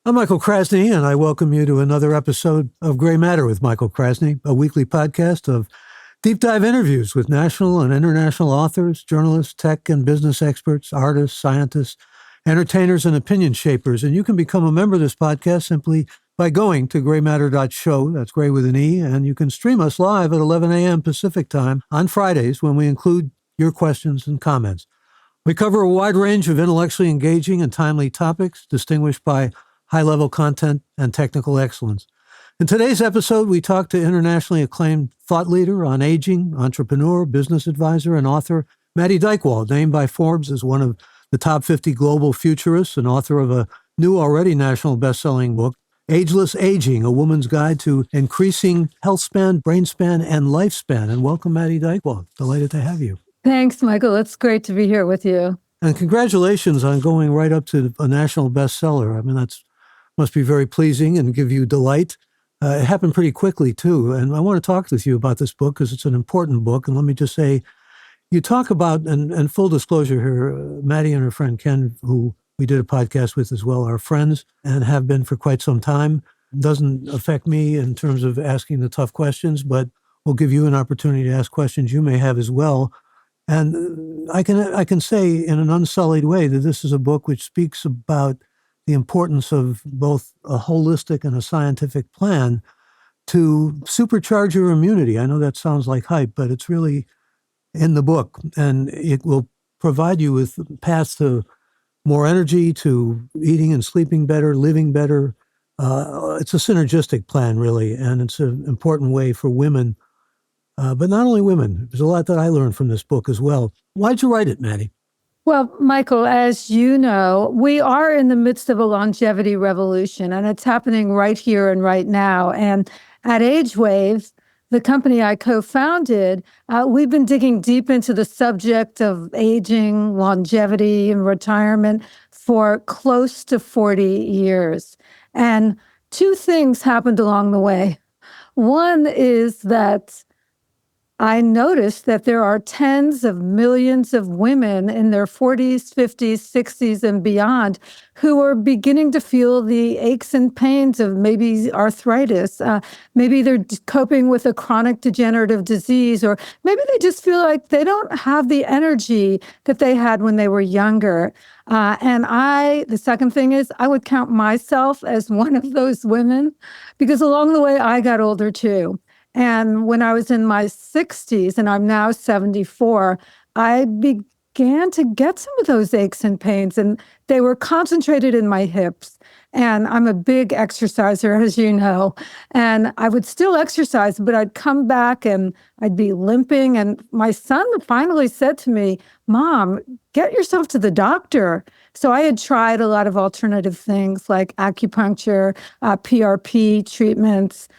I'm Michael Krasny, and I welcome you to another episode of Gray Matter with Michael Krasny, a weekly podcast of deep dive interviews with national and international authors, journalists, tech and business experts, artists, scientists, entertainers, and opinion shapers. And you can become a member of this podcast simply by going to graymatter.show, that's gray with an E, and you can stream us live at 11 a.m. Pacific time on Fridays when we include your questions and comments. We cover a wide range of intellectually engaging and timely topics distinguished by high-level content and technical excellence. In today's episode, we talk to internationally acclaimed thought leader on aging, entrepreneur, business advisor, and author Maddy Dychtwald, named by Forbes as one of the top 50 global futurists and author of a new, already national best-selling book, Ageless Aging, A Woman's Guide to Increasing Health Span, Brain Span, and Lifespan. And welcome, Maddy Dychtwald. Delighted to have you. Thanks, Michael. It's great to be here with you. And congratulations on going right up to a national bestseller. I mean, that's must be very pleasing and give you delight. It happened pretty quickly, too. And I want to talk with you about this book because it's an important book. And let me just say, you talk about, and full disclosure here, Maddy and her friend Ken, who we did a podcast with as well, are friends and have been for quite some time. It doesn't affect me in terms of asking the tough questions, but we'll give you an opportunity to ask questions you may have as well. And I can say in an unsullied way that this is a book which speaks about the importance of both a holistic and a scientific plan to supercharge your immunity. I know that sounds like hype, but it's really in the book, and it will provide you with paths to more energy, to eating and sleeping better, living better. It's a synergistic plan, really, and it's an important way for women, but not only women. There's a lot that I learned from this book as well. Why'd you write it, Maddy? Well, Michael, as you know, we are in the midst of a longevity revolution, and it's happening right here and right now. And at AgeWave, the company I co-founded, we've been digging deep into the subject of aging, longevity, and retirement for close to 40 years. And two things happened along the way. One is that I noticed that there are tens of millions of women in their 40s, 50s, 60s, and beyond who are beginning to feel the aches and pains of maybe arthritis. Maybe they're coping with a chronic degenerative disease, or maybe they just feel like they don't have the energy that they had when they were younger. And the second thing is, I would count myself as one of those women, because along the way, I got older too. And when I was in my 60s, and I'm now 74, I began to get some of those aches and pains, and they were concentrated in my hips. And I'm a big exerciser, as you know, and I would still exercise, but I'd come back and I'd be limping. And my son finally said to me, "Mom, get yourself to the doctor." So I had tried a lot of alternative things like acupuncture, PRP treatments,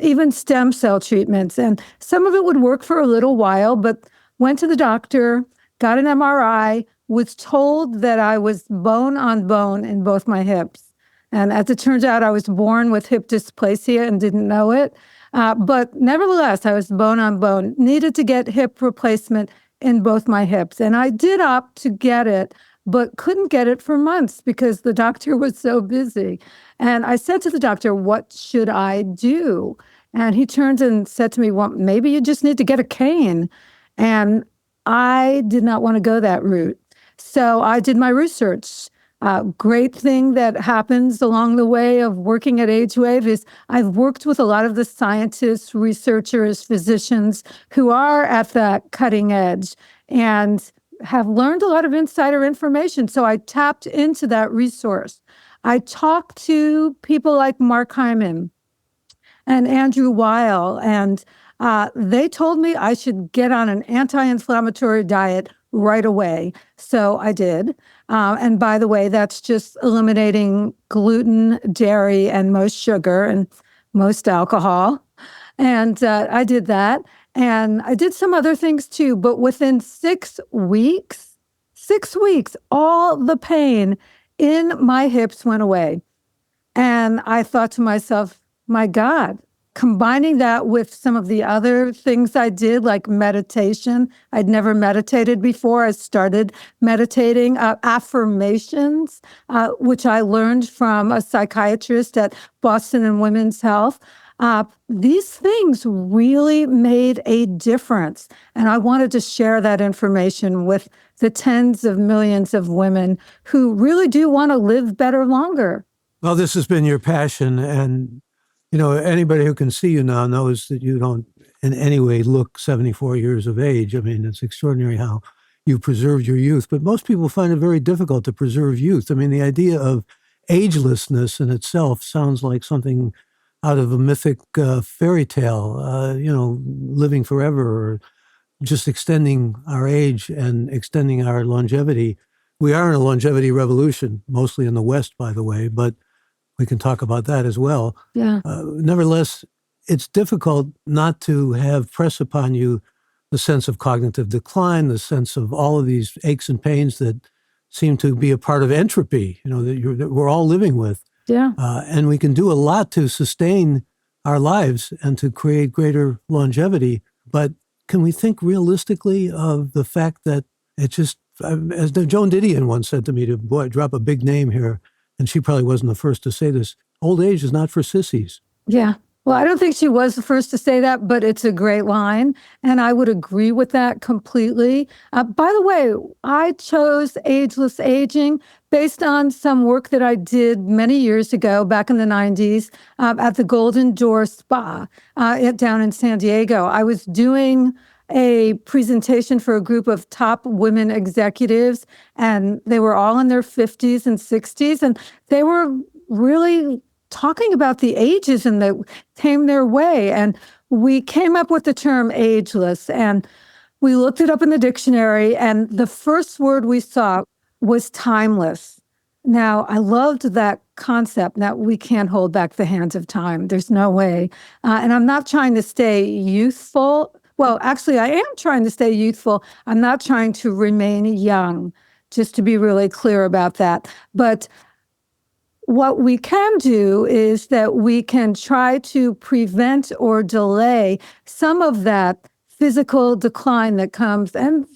even stem cell treatments. And some of it would work for a little while, but went to the doctor, got an MRI, was told that I was bone on bone in both my hips. And as it turns out, I was born with hip dysplasia and didn't know it. But nevertheless, I was bone on bone, needed to get hip replacement in both my hips. And I did opt to get it, but couldn't get it for months because the doctor was so busy. And I said to the doctor, "What should I do?" And he turned and said to me, "Well, maybe you just need to get a cane." And I did not want to go that route. So I did my research. Great thing that happens along the way of working at AgeWave is I've worked with a lot of the scientists, researchers, physicians who are at that cutting edge and have learned a lot of insider information. So I tapped into that resource. I talked to people like Mark Hyman and Andrew Weil, and they told me I should get on an anti-inflammatory diet right away. So I did. And by the way, that's just eliminating gluten, dairy, and most sugar and most alcohol. And I did that. And I did some other things too. But within 6 weeks, all the pain in my hips went away. And I thought to myself, my God, combining that with some of the other things I did, like meditation. I'd never meditated before. I started meditating. Affirmations, which I learned from a psychiatrist at Boston and Women's Health. These things really made a difference. And I wanted to share that information with the tens of millions of women who really do want to live better longer. Well, this has been your passion, and anybody who can see you now knows that you don't in any way look 74 years of age. I mean, it's extraordinary how you preserved your youth, but most people find it very difficult to preserve youth. I mean, the idea of agelessness in itself sounds like something out of a mythic fairy tale, living forever or just extending our age and extending our longevity. We are in a longevity revolution, mostly in the West, by the way, but we can talk about that as well. Yeah. Nevertheless, it's difficult not to have press upon you the sense of cognitive decline, the sense of all of these aches and pains that seem to be a part of entropy, that we're all living with. Yeah. And we can do a lot to sustain our lives and to create greater longevity. But can we think realistically of the fact that it just, as Joan Didion once said to me, to drop a big name here, and she probably wasn't the first to say this, old age is not for sissies. Yeah. Well, I don't think she was the first to say that, but it's a great line. And I would agree with that completely. By the way, I chose ageless aging based on some work that I did many years ago, back in the 90s, at the Golden Door Spa down in San Diego. I was doing a presentation for a group of top women executives, and they were all in their 50s and 60s, and they were really talking about the ageism that came their way. And we came up with the term ageless, and we looked it up in the dictionary, and the first word we saw was timeless. Now, I loved that concept that we can't hold back the hands of time. There's no way. And I'm not trying to stay youthful. Well, actually, I am trying to stay youthful. I'm not trying to remain young, just to be really clear about that. But what we can do is that we can try to prevent or delay some of that physical decline that comes, and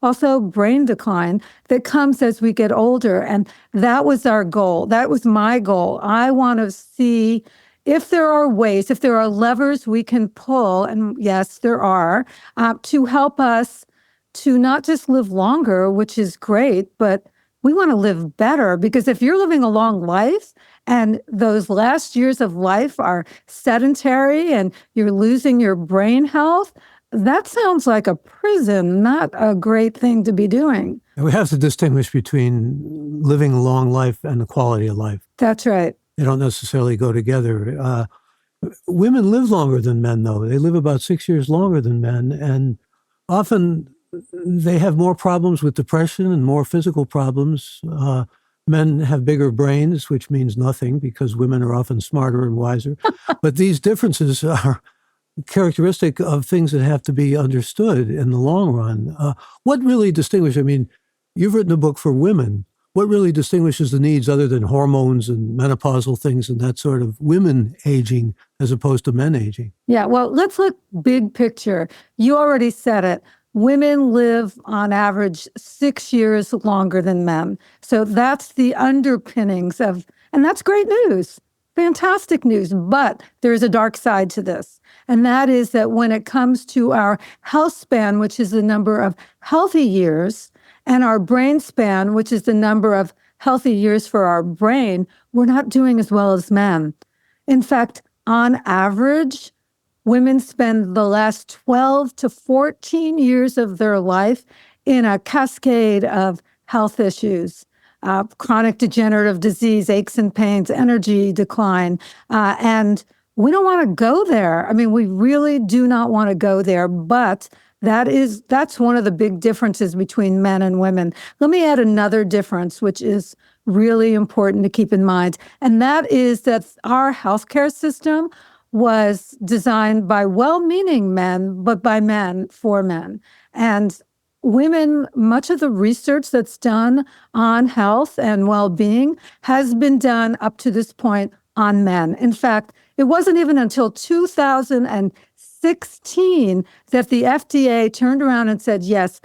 also brain decline that comes as we get older. And that was our goal. That was my goal. I want to see if there are ways, if there are levers we can pull, and yes, there are, to help us to not just live longer, which is great, but we want to live better. Because if you're living a long life and those last years of life are sedentary and you're losing your brain health, that sounds like a prison, not a great thing to be doing. And we have to distinguish between living a long life and the quality of life. That's right. They don't necessarily go together. Women live longer than men, though. They live about 6 years longer than men. And often they have more problems with depression and more physical problems. Men have bigger brains, which means nothing because women are often smarter and wiser. But these differences are characteristic of things that have to be understood in the long run. What really distinguishes, I mean, you've written a book for women. What really distinguishes the needs other than hormones and menopausal things and that sort of women aging as opposed to men aging? Yeah, well, let's look big picture. You already said it. Women live on average 6 years longer than men. So that's the underpinnings of, and that's great news. Fantastic news. But there's a dark side to this. And that is that when it comes to our health span, which is the number of healthy years, and our brain span, which is the number of healthy years for our brain, we're not doing as well as men. In fact, on average, women spend the last 12 to 14 years of their life in a cascade of health issues. Chronic degenerative disease, aches and pains, energy decline. And we don't want to go there. I mean, we really do not want to go there, but that's one of the big differences between men and women. Let me add another difference, which is really important to keep in mind. And that is that our healthcare system was designed by well-meaning men, but by men for men. And women, much of the research that's done on health and well-being has been done up to this point on men. In fact, it wasn't even until 2016 that the FDA turned around and said, yes,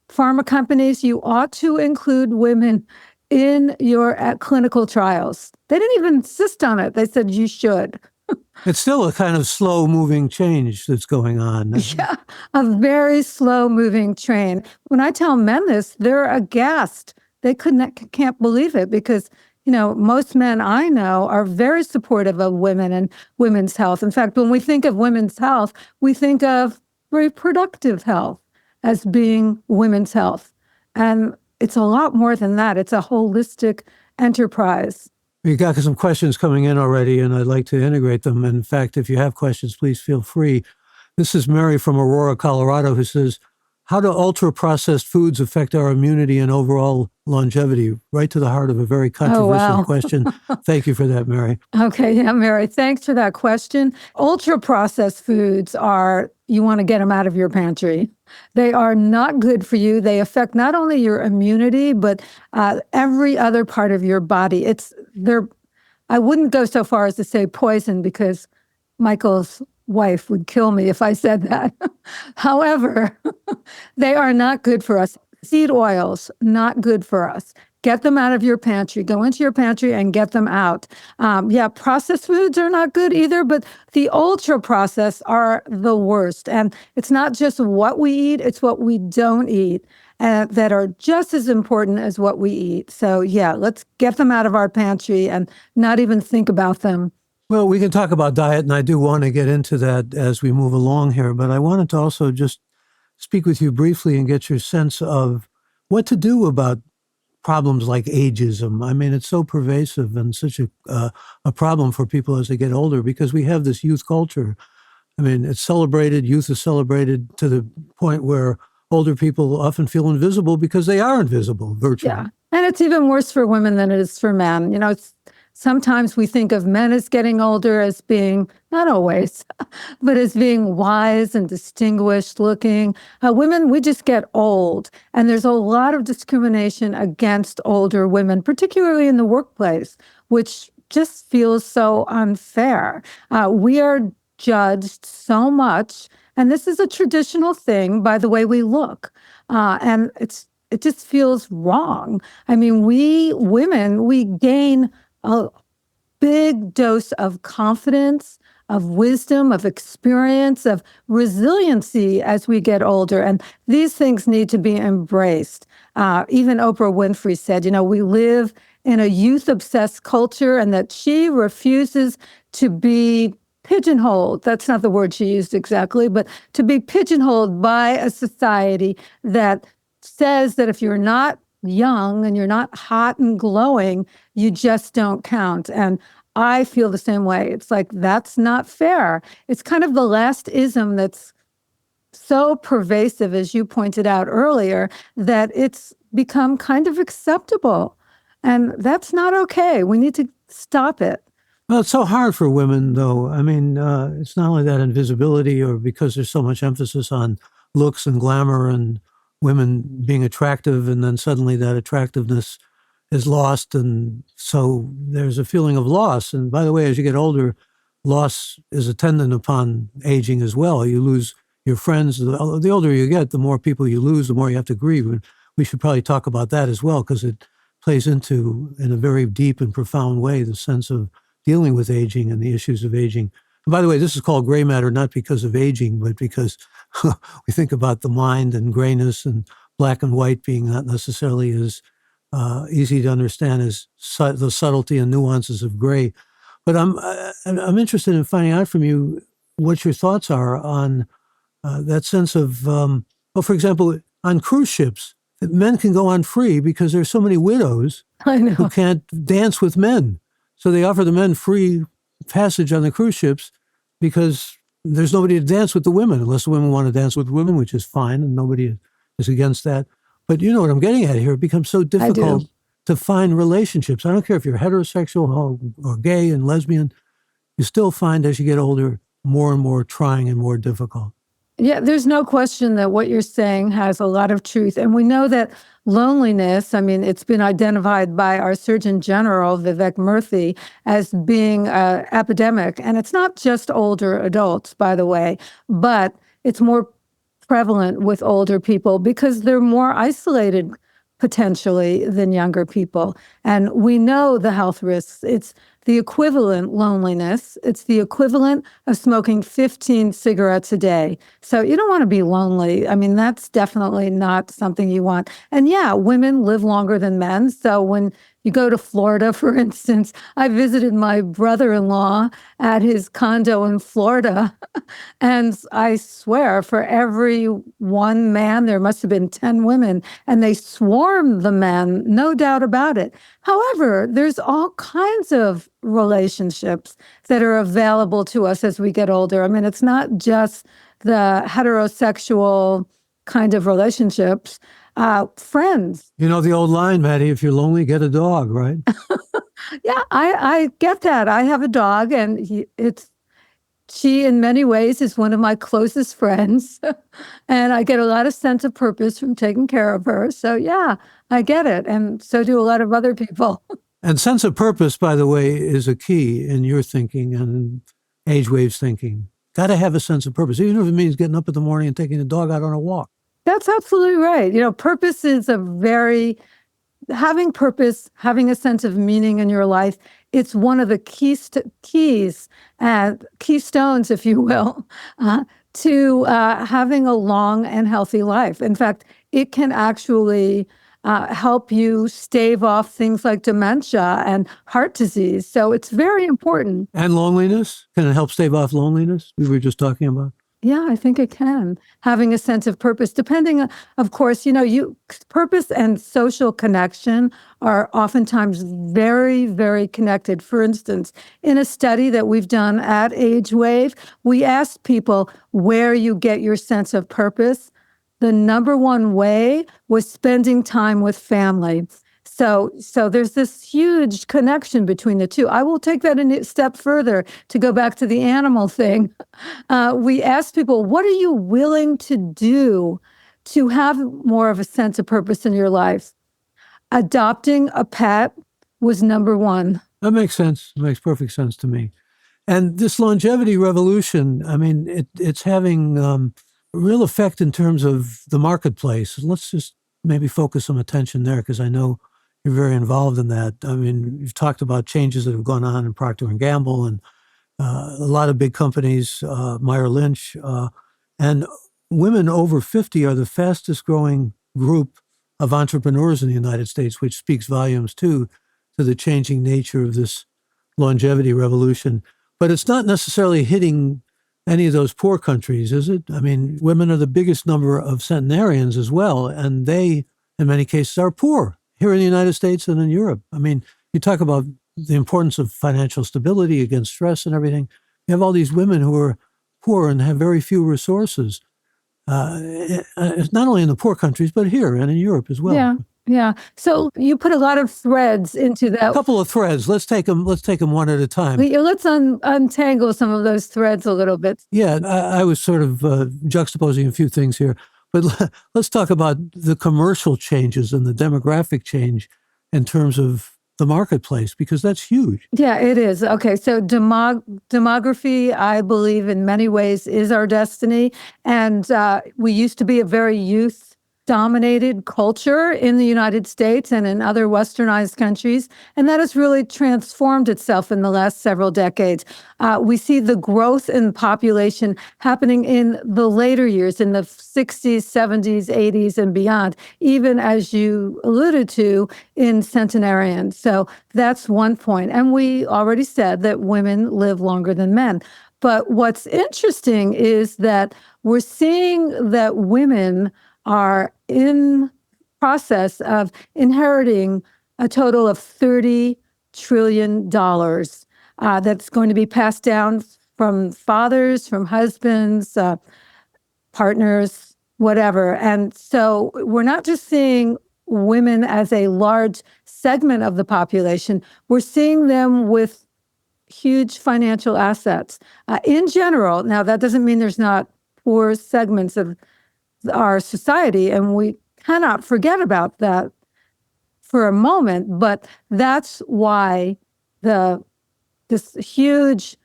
pharma companies, you ought to include women in your clinical trials. They didn't even insist on it. They said you should. It's still a kind of slow-moving change that's going on. Yeah, a very slow-moving train. When I tell men this, they're aghast. They can't believe it because, most men I know are very supportive of women and women's health. In fact, when we think of women's health, we think of reproductive health as being women's health. And it's a lot more than that. It's a holistic enterprise. We got some questions coming in already, and I'd like to integrate them. And in fact, if you have questions, please feel free. This is Mary from Aurora, Colorado, who says, how do ultra-processed foods affect our immunity and overall longevity? Right to the heart of a very controversial question. Thank you for that, Mary. Okay, yeah, Mary, thanks for that question. Ultra-processed foods you want to get them out of your pantry. They are not good for you. They affect not only your immunity, but every other part of your body. I wouldn't go so far as to say poison because Michael's wife would kill me if I said that. However, they are not good for us. Seed oils, not good for us. Get them out of your pantry. Go into your pantry and get them out. Processed foods are not good either, but the ultra-processed are the worst. And it's not just what we eat, it's what we don't eat that are just as important as what we eat. So let's get them out of our pantry and not even think about them. Well, we can talk about diet, and I do want to get into that as we move along here, but I wanted to also just speak with you briefly and get your sense of what to do about problems like ageism. I mean, it's so pervasive and such a problem for people as they get older because we have this youth culture. I mean, it's celebrated, youth is celebrated to the point where older people often feel invisible because they are invisible virtually. Yeah, and it's even worse for women than it is for men. Sometimes we think of men as getting older as being, not always, but as being wise and distinguished looking. Women, we just get old. And there's a lot of discrimination against older women, particularly in the workplace, which just feels so unfair. We are judged so much, and this is a traditional thing, by the way we look. And it just feels wrong. I mean, we women, we gain a big dose of confidence, of wisdom, of experience, of resiliency as we get older. And these things need to be embraced. Even Oprah Winfrey said, we live in a youth-obsessed culture and that she refuses to be pigeonholed. That's not the word she used exactly, but to be pigeonholed by a society that says that if you're not young and you're not hot and glowing, you just don't count. And I feel the same way. It's like, that's not fair. It's kind of the last ism that's so pervasive, as you pointed out earlier, that it's become kind of acceptable. And that's not okay. We need to stop it. Well, it's so hard for women, though. I mean, it's not only that invisibility or because there's so much emphasis on looks and glamour and women being attractive, and then suddenly that attractiveness is lost. And so there's a feeling of loss. And by the way, as you get older, loss is attendant upon aging as well. You lose your friends. The older you get, the more people you lose, the more you have to grieve. And we should probably talk about that as well, because it plays into, in a very deep and profound way, the sense of dealing with aging and the issues of aging. And by the way, this is called gray matter, not because of aging, but because we think about the mind and grayness and black and white being not necessarily as easy to understand as the subtlety and nuances of gray. But I'm interested in finding out from you what your thoughts are on that sense of, for example, on cruise ships, men can go on free because there's so many widows who can't dance with men. So they offer the men free passage on the cruise ships because there's nobody to dance with the women, unless the women want to dance with women, which is fine, and nobody is against that. But you know what I'm getting at here. It becomes so difficult to find relationships. I don't care if you're heterosexual or gay and lesbian, you still find as you get older, more and more trying and more difficult. Yeah, there's no question that what you're saying has a lot of truth. And we know that loneliness, I mean, it's been identified by our Surgeon General, Vivek Murthy, as being an epidemic. And it's not just older adults, by the way, but it's more prevalent with older people because they're more isolated potentially than younger people. And we know the health risks. It's the equivalent loneliness. It's the equivalent of smoking 15 cigarettes a day. So you don't want to be lonely. I mean, that's definitely not something you want. And yeah, women live longer than men. So when you go to Florida, for instance, I visited my brother-in-law at his condo in Florida. And I swear, for every one man, there must have been 10 women, and they swarm the men, no doubt about it. However, there's all kinds of relationships that are available to us as we get older. I mean, it's not just the heterosexual kind of relationships. Friends. You know the old line, Maddie, if you're lonely, get a dog, right? Yeah, I get that. I have a dog, and she, in many ways, is one of my closest friends. And I get a lot of sense of purpose from taking care of her. So, yeah, I get it. And so do a lot of other people. And sense of purpose, by the way, is a key in your thinking and in Age Wave's thinking. Got to have a sense of purpose, even if it means getting up in the morning and taking the dog out on a walk. That's absolutely right. Purpose is having purpose, having a sense of meaning in your life. It's one of the keystones, if you will, to having a long and healthy life. In fact, it can actually help you stave off things like dementia and heart disease. So it's very important. And loneliness? Can it help stave off loneliness? We were just talking about. Yeah, I think it can. Having a sense of purpose, depending on, of course, purpose and social connection are oftentimes very, very connected. For instance, in a study that we've done at Age Wave, we asked people where you get your sense of purpose. The number one way was spending time with family. So there's this huge connection between the two. I will take that a step further to go back to the animal thing. We asked people, what are you willing to do to have more of a sense of purpose in your life? Adopting a pet was number one. That makes sense. It makes perfect sense to me. And this longevity revolution, I mean, it's having real effect in terms of the marketplace. Let's just maybe focus some attention there because I know you're very involved in that. I mean, you've talked about changes that have gone on in Procter & Gamble and a lot of big companies, Meyer Lynch, and women over 50 are the fastest growing group of entrepreneurs in the United States, which speaks volumes too to the changing nature of this longevity revolution. But it's not necessarily hitting any of those poor countries, is it? I mean, women are the biggest number of centenarians as well, and they, in many cases, are poor here in the United States and in Europe. I mean, you talk about the importance of financial stability against stress and everything. You have all these women who are poor and have very few resources, not only in the poor countries, but here and in Europe as well. Yeah. So you put a lot of threads into that. A couple of threads. Let's take them one at a time. Let's untangle some of those threads a little bit. Yeah, I was sort of juxtaposing a few things here. But let's talk about the commercial changes and the demographic change in terms of the marketplace, because that's huge. Yeah, it is. Okay, so demography, I believe, in many ways is our destiny. And we used to be a very youth-dominated culture in the United States and in other westernized countries. And that has really transformed itself in the last several decades. We see the growth in population happening in the later years, in the 60s, 70s, 80s, and beyond, even as you alluded to in centenarians. So that's one point. And we already said that women live longer than men. But what's interesting is that we're seeing that women are in process of inheriting a total of $30 trillion that's going to be passed down from fathers, from husbands, partners, whatever. And so we're not just seeing women as a large segment of the population, we're seeing them with huge financial assets. In general, now that doesn't mean there's not poor segments of our society, and we cannot forget about that for a moment. But that's why this huge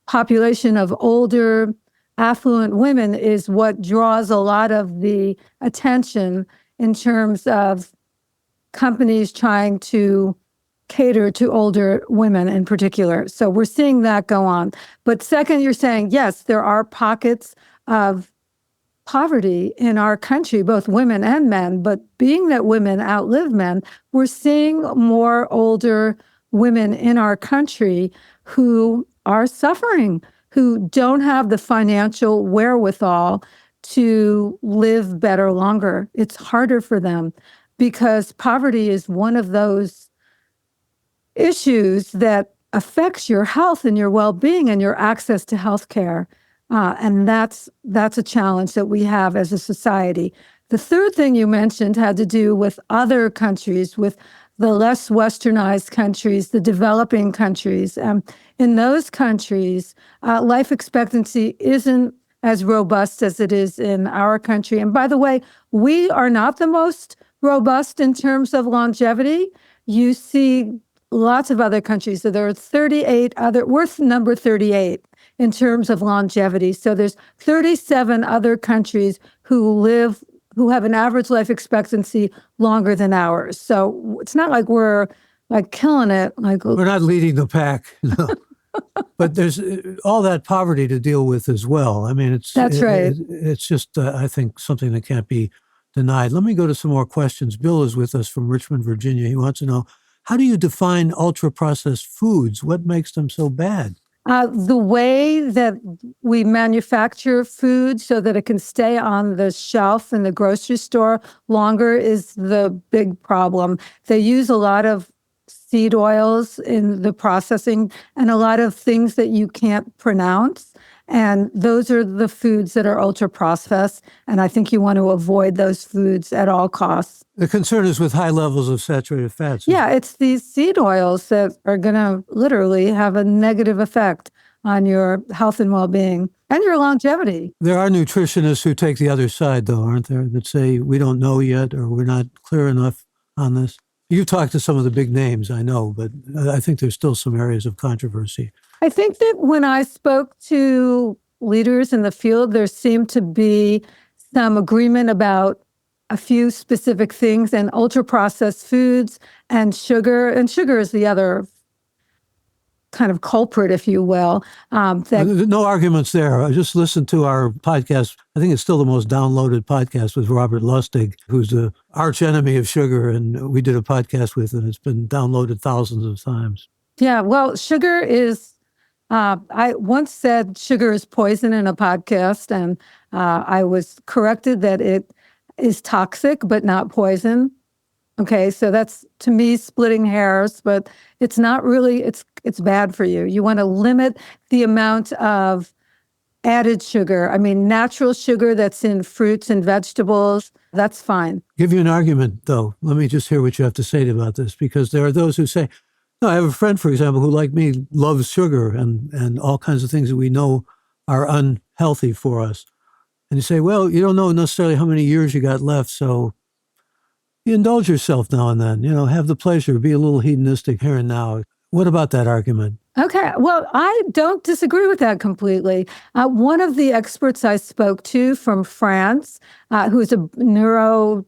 population of older, affluent women is what draws a lot of the attention in terms of companies trying to cater to older women in particular. So we're seeing that go on. But second, you're saying, yes, there are pockets of poverty in our country, both women and men. But being that women outlive men, we're seeing more older women in our country who are suffering, who don't have the financial wherewithal to live better longer. It's harder for them because poverty is one of those issues that affects your health and your well-being and your access to health care. And that's a challenge that we have as a society. The third thing you mentioned had to do with other countries, with the less westernized countries, the developing countries. In those countries, life expectancy isn't as robust as it is in our country. And by the way, we are not the most robust in terms of longevity. You see lots of other countries. So there are 38 other, we're number 38 in terms of longevity. So there's 37 other countries who have an average life expectancy longer than ours. So it's not like we're like killing it. Like we're not leading the pack. No. But there's all that poverty to deal with as well. I mean, that's right. It's just, I think, something that can't be denied. Let me go to some more questions. Bill is with us from Richmond, Virginia. He wants to know, how do you define ultra-processed foods? What makes them so bad? The way that we manufacture food so that it can stay on the shelf in the grocery store longer is the big problem. They use a lot of seed oils in the processing and a lot of things that you can't pronounce. And those are the foods that are ultra processed. And I think you want to avoid those foods at all costs. The concern is with high levels of saturated fats. Yeah, it's these seed oils that are going to literally have a negative effect on your health and well-being and your longevity. There are nutritionists who take the other side, though, aren't there, that say we don't know yet or we're not clear enough on this? You've talked to some of the big names, I know, but I think there's still some areas of controversy. I think that when I spoke to leaders in the field, there seemed to be some agreement about a few specific things, and ultra-processed foods and sugar is the other kind of culprit, if you will. No arguments there. I just listened to our podcast. I think it's still the most downloaded podcast with Robert Lustig, who's the arch enemy of sugar, and we did a podcast with, and it's been downloaded thousands of times. Yeah, well, sugar is, I once said sugar is poison in a podcast, and I was corrected that it is toxic, but not poison. Okay, so that's, to me, splitting hairs, but it's not really, it's bad for you. You want to limit the amount of added sugar. I mean, natural sugar that's in fruits and vegetables, that's fine. Give you an argument, though. Let me just hear what you have to say about this, because there are those who say, no, I have a friend, for example, who, like me, loves sugar and all kinds of things that we know are unhealthy for us. And you say, well, you don't know necessarily how many years you got left, so you indulge yourself now and then, have the pleasure, be a little hedonistic here and now. What about that argument? Okay, well, I don't disagree with that completely. One of the experts I spoke to from France, who is a neuroscientist,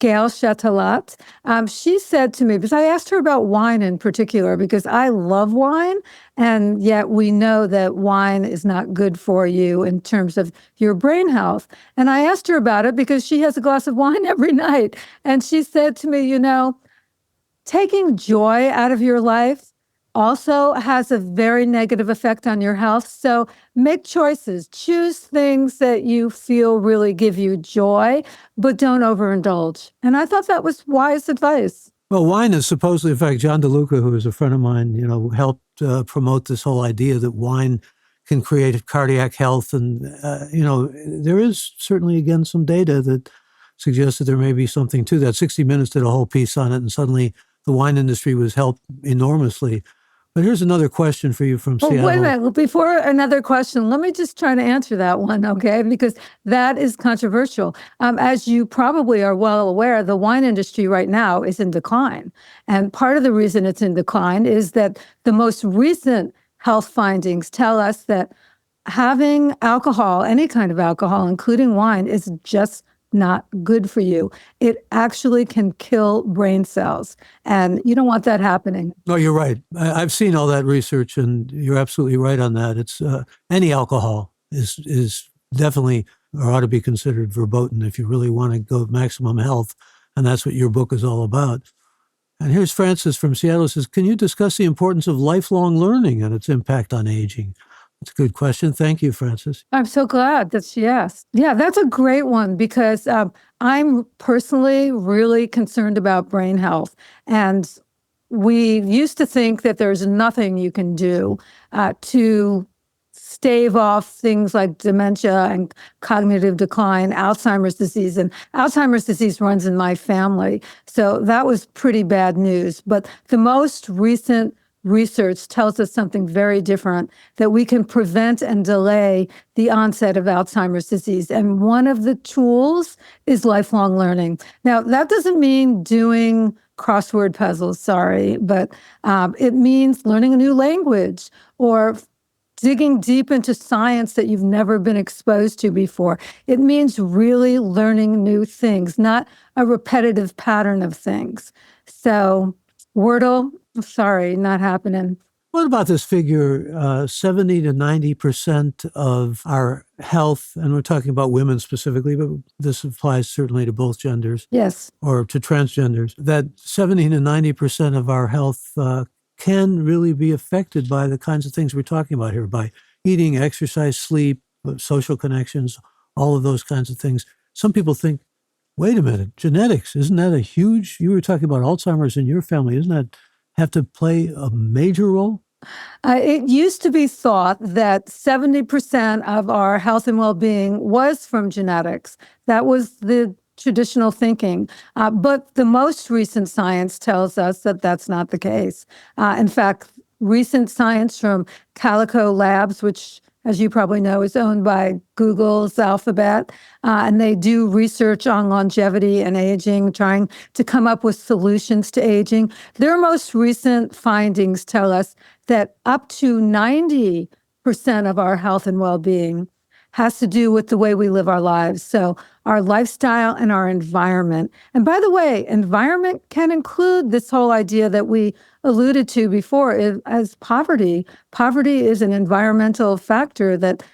Gail Chatelat, she said to me, because I asked her about wine in particular, because I love wine, and yet we know that wine is not good for you in terms of your brain health. And I asked her about it because she has a glass of wine every night. And she said to me, taking joy out of your life also has a very negative effect on your health. So make choices. Choose things that you feel really give you joy, but don't overindulge. And I thought that was wise advice. Well, wine is supposedly, in fact, John DeLuca, who is a friend of mine, helped promote this whole idea that wine can create cardiac health. And, there is certainly, again, some data that suggests that there may be something to that. 60 Minutes did a whole piece on it, and suddenly the wine industry was helped enormously But here's another question for you from Well, Seattle. wait a minute. Before another question, let me just try to answer that one, okay? Because that is controversial. As you probably are well aware, the wine industry right now is in decline. And part of the reason it's in decline is that the most recent health findings tell us that having alcohol, any kind of alcohol, including wine, is just not good for you. It actually can kill brain cells, and you don't want that happening. No, you're right. I've seen all that research, and you're absolutely right on that. It's any alcohol is definitely or ought to be considered verboten if you really want to go maximum health, and that's what your book is all about. And here's Francis from Seattle says, can you discuss the importance of lifelong learning and its impact on aging? That's a good question. Thank you, Francis. I'm so glad that she asked. Yeah, that's a great one because I'm personally really concerned about brain health. And we used to think that there's nothing you can do to stave off things like dementia and cognitive decline, Alzheimer's disease. And Alzheimer's disease runs in my family. So that was pretty bad news. But the most recent research tells us something very different, that we can prevent and delay the onset of Alzheimer's disease. And one of the tools is lifelong learning. Now, that doesn't mean doing crossword puzzles, sorry, but it means learning a new language or digging deep into science that you've never been exposed to before. It means really learning new things, not a repetitive pattern of things. So Wordle, sorry, not happening. What about this figure, 70 to 90% of our health, and we're talking about women specifically, but this applies certainly to both genders. Yes. Or to transgenders, that 70 to 90% of our health can really be affected by the kinds of things we're talking about here, by eating, exercise, sleep, social connections, all of those kinds of things. Some people think, wait a minute, genetics, isn't that a huge, you were talking about Alzheimer's in your family, doesn't that have to play a major role? It used to be thought that 70% of our health and well-being was from genetics. That was the traditional thinking. But the most recent science tells us that that's not the case. In fact, recent science from Calico Labs, which, as you probably know, is owned by Google's Alphabet, and they do research on longevity and aging, trying to come up with solutions to aging. Their most recent findings tell us that up to 90% of our health and well-being has to do with the way we live our lives. So our lifestyle and our environment. And by the way, environment can include this whole idea that we alluded to before as poverty. Poverty is an environmental factor that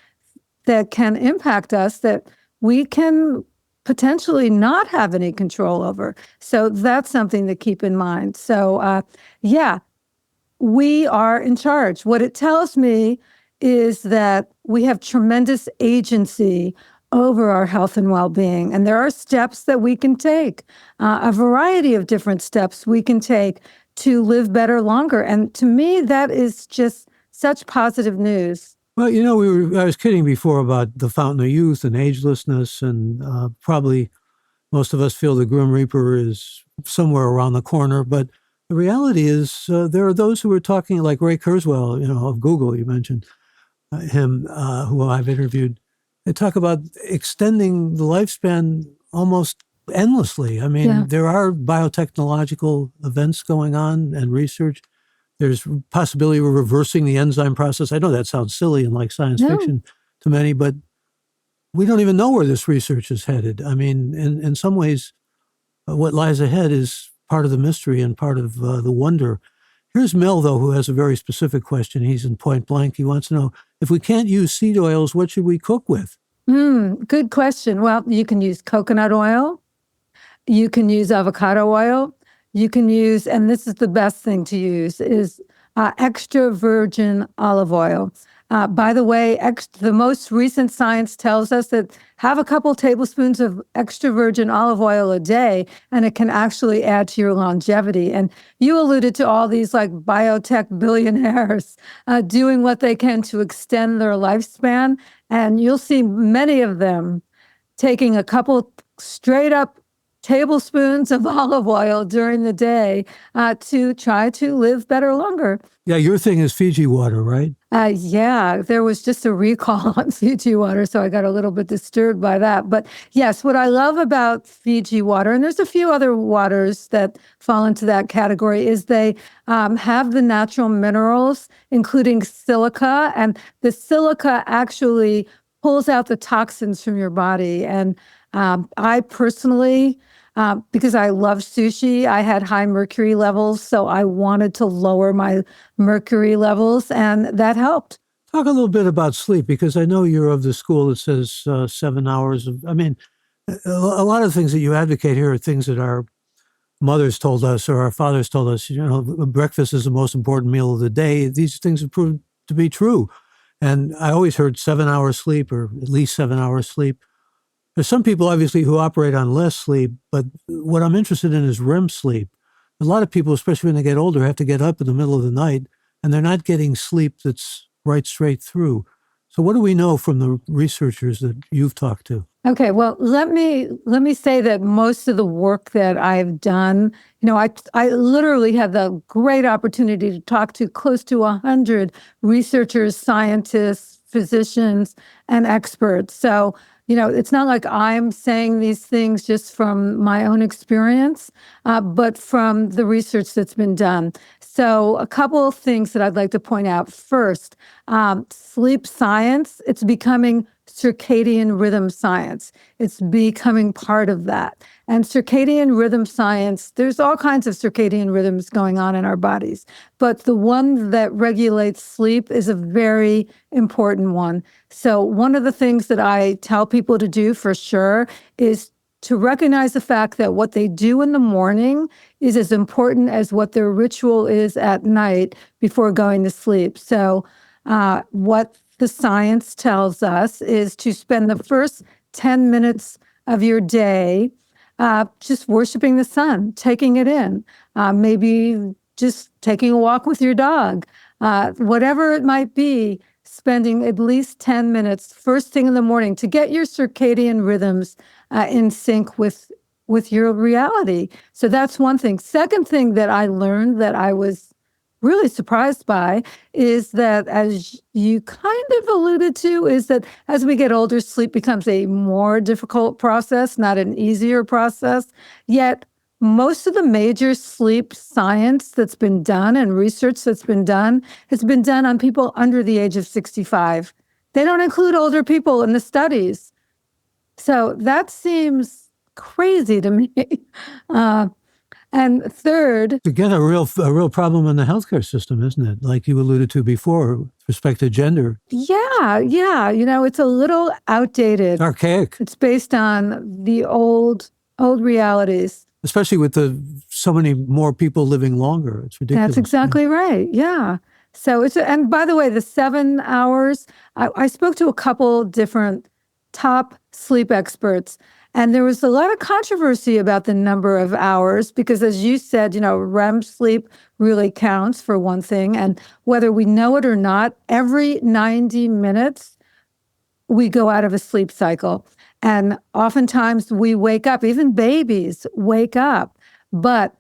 can impact us, that we can potentially not have any control over. So that's something to keep in mind. So yeah, we are in charge. What it tells me is that we have tremendous agency over our health and well-being. And there are steps that we can take, a variety of different steps we can take to live better longer. And to me, that is just such positive news. Well, I was kidding before about the fountain of youth and agelessness, and probably most of us feel the Grim Reaper is somewhere around the corner. But the reality is there are those who are talking, like Ray Kurzweil, of Google, you mentioned him, who I've interviewed. They talk about extending the lifespan almost endlessly. I mean, There are biotechnological events going on and research. There's possibility of reversing the enzyme process. I know that sounds silly and like science fiction to many, but we don't even know where this research is headed. I mean, in some ways, what lies ahead is part of the mystery and part of the wonder. Here's Mel, though, who has a very specific question. He's in Point Blank. He wants to know, if we can't use seed oils, what should we cook with? Good question. Well, you can use coconut oil. You can use avocado oil. You can use, and this is the best thing to use, is extra virgin olive oil. By the way, the most recent science tells us that have a couple tablespoons of extra virgin olive oil a day, and it can actually add to your longevity. And you alluded to all these like biotech billionaires doing what they can to extend their lifespan. And you'll see many of them taking a couple straight up tablespoons of olive oil during the day to try to live better longer. Yeah, your thing is Fiji water, right? Yeah, there was just a recall on Fiji water, so I got a little bit disturbed by that. But yes, what I love about Fiji water, and there's a few other waters that fall into that category, is they have the natural minerals, including silica, and the silica actually pulls out the toxins from your body. And I personally, because I love sushi, I had high mercury levels, so I wanted to lower my mercury levels, and that helped. Talk a little bit about sleep, because I know you're of the school that says 7 hours of, I mean, a lot of things that you advocate here are things that our mothers told us or our fathers told us. Breakfast is the most important meal of the day. These things have proved to be true. And I always heard 7 hours sleep, or at least 7 hours sleep. There's some people, obviously, who operate on less sleep, but what I'm interested in is REM sleep. A lot of people, especially when they get older, have to get up in the middle of the night, and they're not getting sleep that's right straight through. So what do we know from the researchers that you've talked to? Okay, well, let me say that most of the work that I've done, I literally had the great opportunity to talk to close to 100 researchers, scientists, physicians, and experts. So, it's not like I'm saying these things just from my own experience, but from the research that's been done. So a couple of things that I'd like to point out. First, sleep science, it's becoming circadian rhythm science. It's becoming part of that. And circadian rhythm science, there's all kinds of circadian rhythms going on in our bodies, but the one that regulates sleep is a very important one. So one of the things that I tell people to do for sure is to recognize the fact that what they do in the morning is as important as what their ritual is at night before going to sleep. So what the science tells us is to spend the first 10 minutes of your day just worshiping the sun, taking it in, maybe just taking a walk with your dog, whatever it might be, spending at least 10 minutes first thing in the morning to get your circadian rhythms in sync with your reality. So that's one thing. Second thing that I learned that I was really surprised by is that, as you kind of alluded to, is that as we get older, sleep becomes a more difficult process, not an easier process. Yet most of the major sleep science that's been done and research that's been done has been done on people under the age of 65. They don't include older people in the studies. So that seems crazy to me. And third, Again, a real problem in the healthcare system, isn't it? Like you alluded to before, with respect to gender. yeah, it's a little outdated. Archaic, It's based on the old realities. especially with so many more people living longer. It's ridiculous. That's exactly right. Yeah. So and by the way, the 7 hours, I spoke to a couple different top sleep experts, and there was a lot of controversy about the number of hours because, as you said, REM sleep really counts for one thing. And whether we know it or not, every 90 minutes, we go out of a sleep cycle. And oftentimes we wake up, even babies wake up, but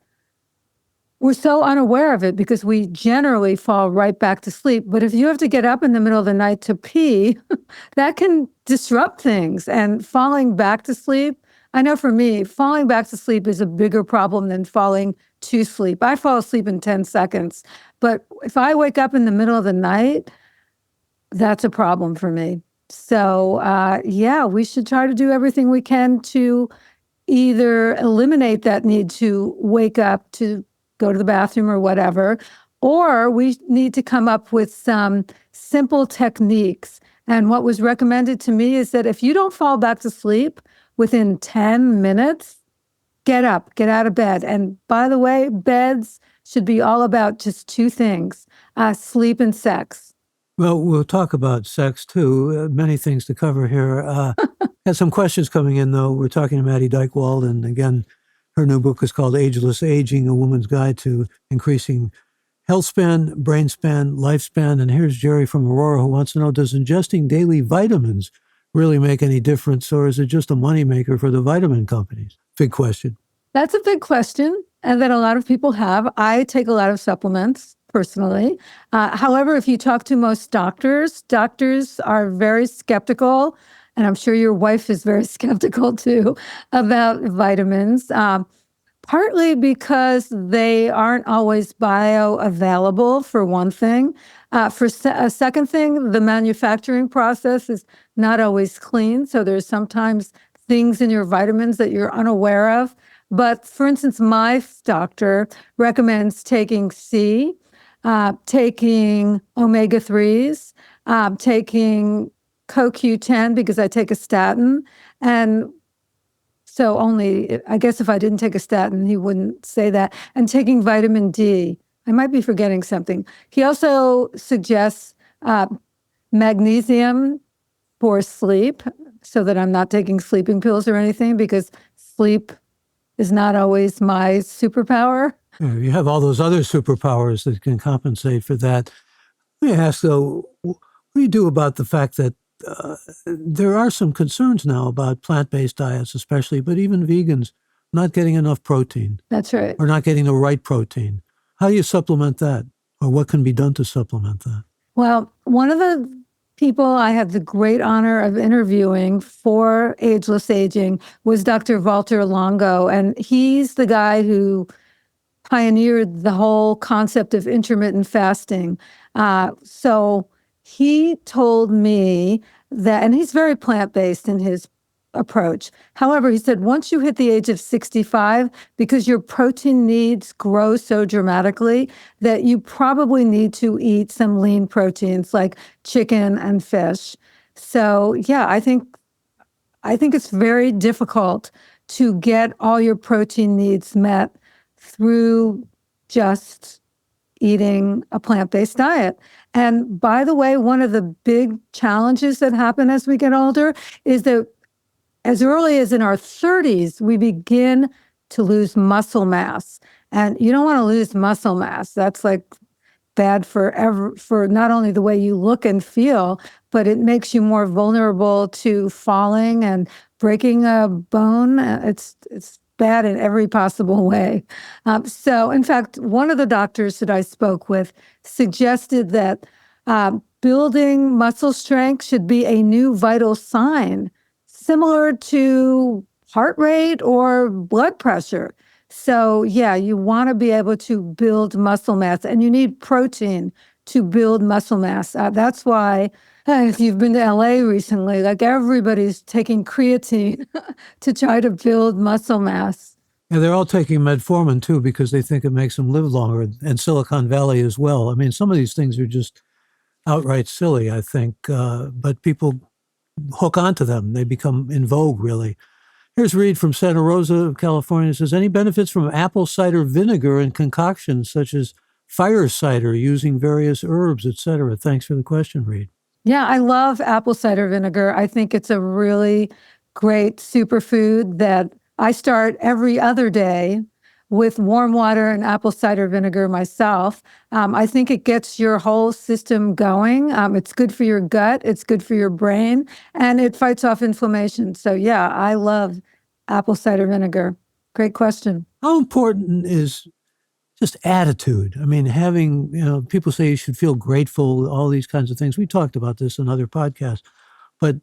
we're so unaware of it because we generally fall right back to sleep. But if you have to get up in the middle of the night to pee, that can disrupt things. And falling back to sleep, I know for me, falling back to sleep is a bigger problem than falling to sleep. I fall asleep in 10 seconds. But if I wake up in the middle of the night, that's a problem for me. So, we should try to do everything we can to either eliminate that need to wake up to go to the bathroom or whatever, or we need to come up with some simple techniques. And what was recommended to me is that if you don't fall back to sleep within 10 minutes, get up, get out of bed. And by the way, beds should be all about just two things, sleep and sex. Well, we'll talk about sex too. Many things to cover here. Had some questions coming in, though. We're talking to Maddy Dychtwald, and again, her new book is called Ageless Aging, A Woman's Guide to Increasing Health Span, Brain Span, Lifespan. And here's Jerry from Aurora who wants to know, does ingesting daily vitamins really make any difference, or is it just a moneymaker for the vitamin companies? Big question. That's a big question, and that a lot of people have. I take a lot of supplements personally. However, if you talk to most doctors, doctors are very skeptical, and I'm sure your wife is very skeptical too about vitamins. Partly because they aren't always bioavailable, for one thing. A second thing, the manufacturing process is not always clean. So there's sometimes things in your vitamins that you're unaware of. But for instance, my doctor recommends taking C, taking omega-3s, taking CoQ10 because I take a statin. And so only, I guess if I didn't take a statin, he wouldn't say that. And taking vitamin D. I might be forgetting something. He also suggests magnesium for sleep so that I'm not taking sleeping pills or anything, because sleep is not always my superpower. You have all those other superpowers that can compensate for that. Let me ask, though, what do you do about the fact that there are some concerns now about plant-based diets, especially, but even vegans, not getting enough protein? That's right. Or not getting the right protein. How do you supplement that? Or what can be done to supplement that? Well, one of the people I had the great honor of interviewing for Ageless Aging was Dr. Walter Longo, and he's the guy who pioneered the whole concept of intermittent fasting. So he told me that, and he's very plant-based in his approach. However, he said, once you hit the age of 65, because your protein needs grow so dramatically, that you probably need to eat some lean proteins like chicken and fish. So yeah, I think it's very difficult to get all your protein needs met through just eating a plant-based diet. And by the way, one of the big challenges that happen as we get older is that as early as in our 30s, we begin to lose muscle mass. And you don't want to lose muscle mass. That's like bad for not only the way you look and feel, but it makes you more vulnerable to falling and breaking a bone. It's bad in every possible way. So in fact, one of the doctors that I spoke with suggested that building muscle strength should be a new vital sign, similar to heart rate or blood pressure. So yeah, you want to be able to build muscle mass, and you need protein to build muscle mass. That's why if you've been to LA recently, like everybody's taking creatine to try to build muscle mass. Yeah, they're all taking metformin too because they think it makes them live longer, and Silicon Valley as well. I mean, some of these things are just outright silly, I think, but people hook onto them. They become in vogue, really. Here's Reed from Santa Rosa, California. It says, any benefits from apple cider vinegar and concoctions such as fire cider using various herbs, etc.? Thanks for the question, Reed. Yeah, I love apple cider vinegar. I think it's a really great superfood that I start every other day with warm water and apple cider vinegar myself. I think it gets your whole system going. It's good for your gut, it's good for your brain, and it fights off inflammation. So yeah, I love apple cider vinegar. Great question. How important is just attitude? I mean, having, people say you should feel grateful, all these kinds of things. We talked about this in other podcasts, but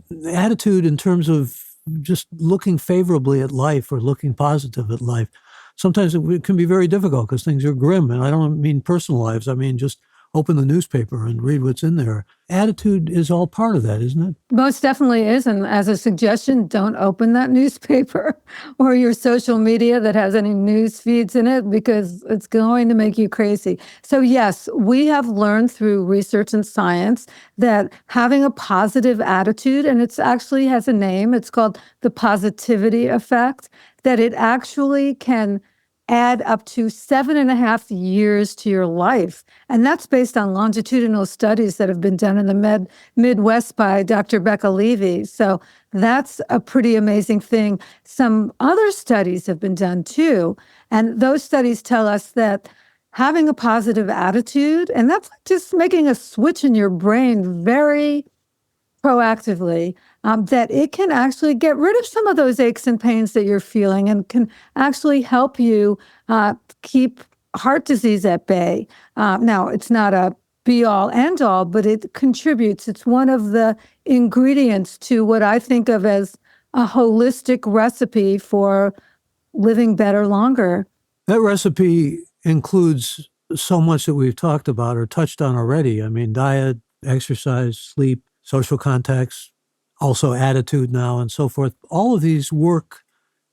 the attitude in terms of just looking favorably at life or looking positive at life, sometimes it can be very difficult because things are grim. And I don't mean personal lives. I mean, just open the newspaper and read what's in there. Attitude is all part of that, isn't it? Most definitely is. And as a suggestion, don't open that newspaper or your social media that has any news feeds in it, because it's going to make you crazy. So yes, we have learned through research and science that having a positive attitude, and it actually has a name, it's called the positivity effect, that it actually can add up to 7.5 years to your life. And that's based on longitudinal studies that have been done in the Midwest by Dr. Becca Levy. So that's a pretty amazing thing. Some other studies have been done too. And those studies tell us that having a positive attitude, and that's just making a switch in your brain very proactively, that it can actually get rid of some of those aches and pains that you're feeling and can actually help you keep heart disease at bay. Now, it's not a be-all, end-all, but it contributes. It's one of the ingredients to what I think of as a holistic recipe for living better longer. That recipe includes so much that we've talked about or touched on already. I mean, diet, exercise, sleep, social contacts, also attitude now and so forth. All of these work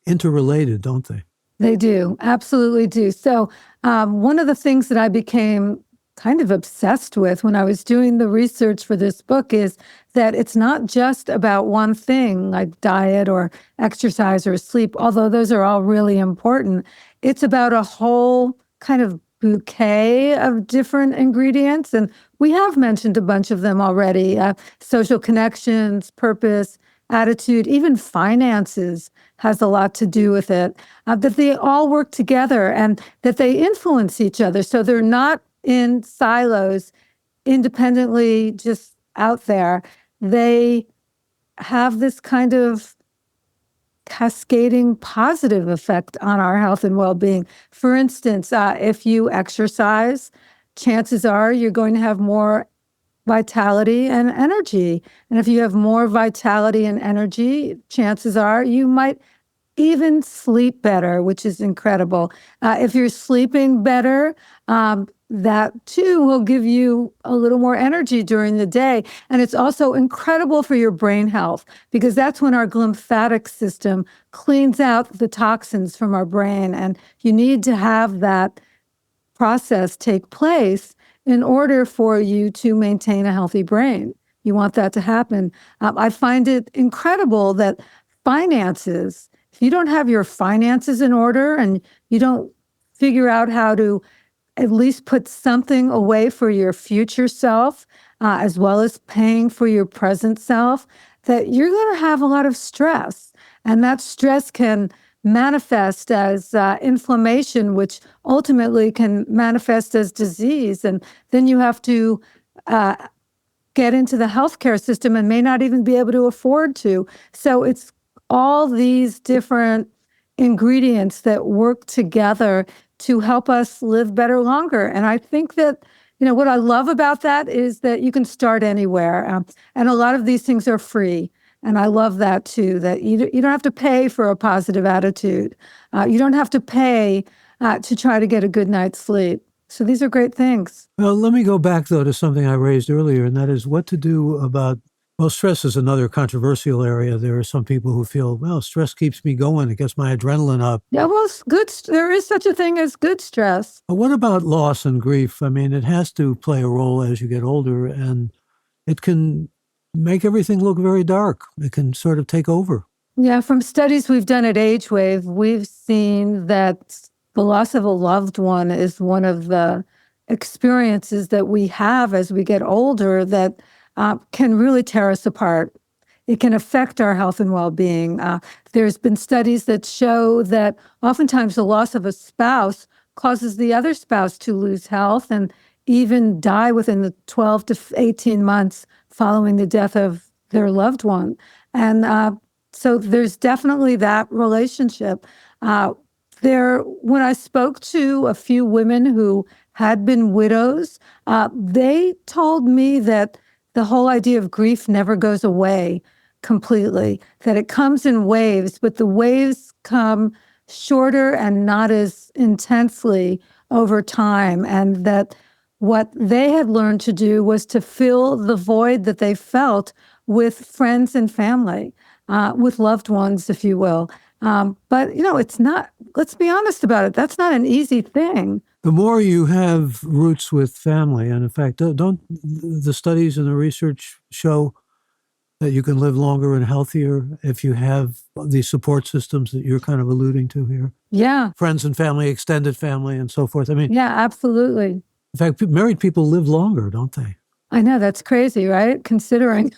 interrelated, don't they? They do, absolutely do. So one of the things that I became kind of obsessed with when I was doing the research for this book is that it's not just about one thing like diet or exercise or sleep, although those are all really important. It's about a whole kind of bouquet of different ingredients. And we have mentioned a bunch of them already. Social connections, purpose, attitude, even finances has a lot to do with it. That they all work together and that they influence each other. So they're not in silos, independently just out there. They have this kind of cascading positive effect on our health and well-being. For instance, if you exercise, chances are you're going to have more vitality and energy. And if you have more vitality and energy, chances are you might even sleep better, which is incredible. If you're sleeping better, that too will give you a little more energy during the day. And it's also incredible for your brain health because that's when our glymphatic system cleans out the toxins from our brain. And you need to have that process take place in order for you to maintain a healthy brain. You want that to happen. I find it incredible that finances, if you don't have your finances in order and you don't figure out how to at least put something away for your future self, as well as paying for your present self, that you're going to have a lot of stress. And that stress can manifest as inflammation, which ultimately can manifest as disease. And then you have to get into the healthcare system and may not even be able to afford to. So it's all these different ingredients that work together to help us live better longer. And I think that, what I love about that is that you can start anywhere. And a lot of these things are free. And I love that too, that you don't have to pay for a positive attitude. You don't have to pay to try to get a good night's sleep. So these are great things. Well, let me go back, though, to something I raised earlier, and that is what to do about, well, stress is another controversial area. There are some people who feel, well, stress keeps me going. It gets my adrenaline up. Yeah, well, there is such a thing as good stress. But what about loss and grief? I mean, it has to play a role as you get older, and it can make everything look very dark. It can sort of take over. Yeah, from studies we've done at AgeWave, we've seen that the loss of a loved one is one of the experiences that we have as we get older that can really tear us apart. It can affect our health and well-being. There's been studies that show that oftentimes the loss of a spouse causes the other spouse to lose health and even die within the 12 to 18 months following the death of their loved one. And so there's definitely that relationship. When I spoke to a few women who had been widows, they told me that the whole idea of grief never goes away completely, that it comes in waves, but the waves come shorter and not as intensely over time, and that what they had learned to do was to fill the void that they felt with friends and family, with loved ones, if you will. But, it's not, let's be honest about it, that's not an easy thing. The more you have roots with family, and in fact, don't the studies and the research show that you can live longer and healthier if you have these support systems that you're kind of alluding to here? Yeah. Friends and family, extended family, and so forth. I mean, yeah, absolutely. In fact, married people live longer, don't they? I know, that's crazy, right? Considering.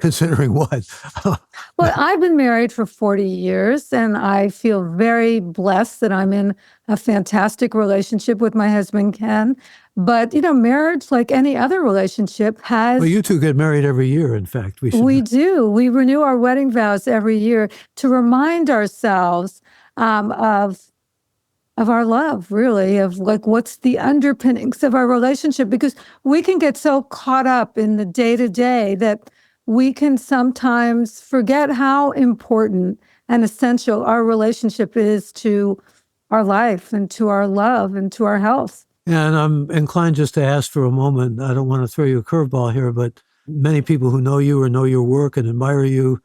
Considering what? Well, I've been married for 40 years, and I feel very blessed that I'm in a fantastic relationship with my husband, Ken. But, marriage, like any other relationship, has. Well, you two get married every year, in fact. We do. We renew our wedding vows every year to remind ourselves of our love, really, of like what's the underpinnings of our relationship, because we can get so caught up in the day-to-day that we can sometimes forget how important and essential our relationship is to our life and to our love and to our health. And I'm inclined just to ask for a moment, I don't want to throw you a curveball here, but many people who know you or know your work and admire you,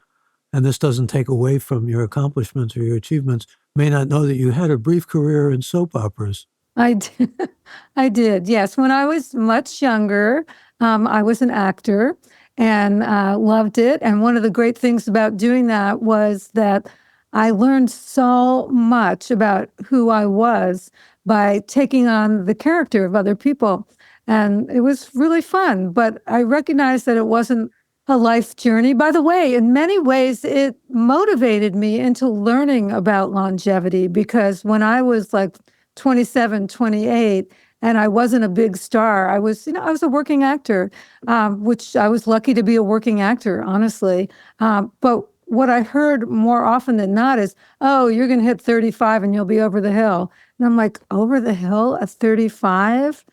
and this doesn't take away from your accomplishments or your achievements, may not know that you had a brief career in soap operas. I did. I did, yes. When I was much younger, I was an actor and loved it. And one of the great things about doing that was that I learned so much about who I was by taking on the character of other people. And it was really fun. But I recognized that it wasn't a life journey. By the way, in many ways, it motivated me into learning about longevity, because when I was like 27, 28, and I wasn't a big star, I was a working actor, which I was lucky to be a working actor, honestly. But what I heard more often than not is, oh, you're going to hit 35 and you'll be over the hill. And I'm like, over the hill at 35?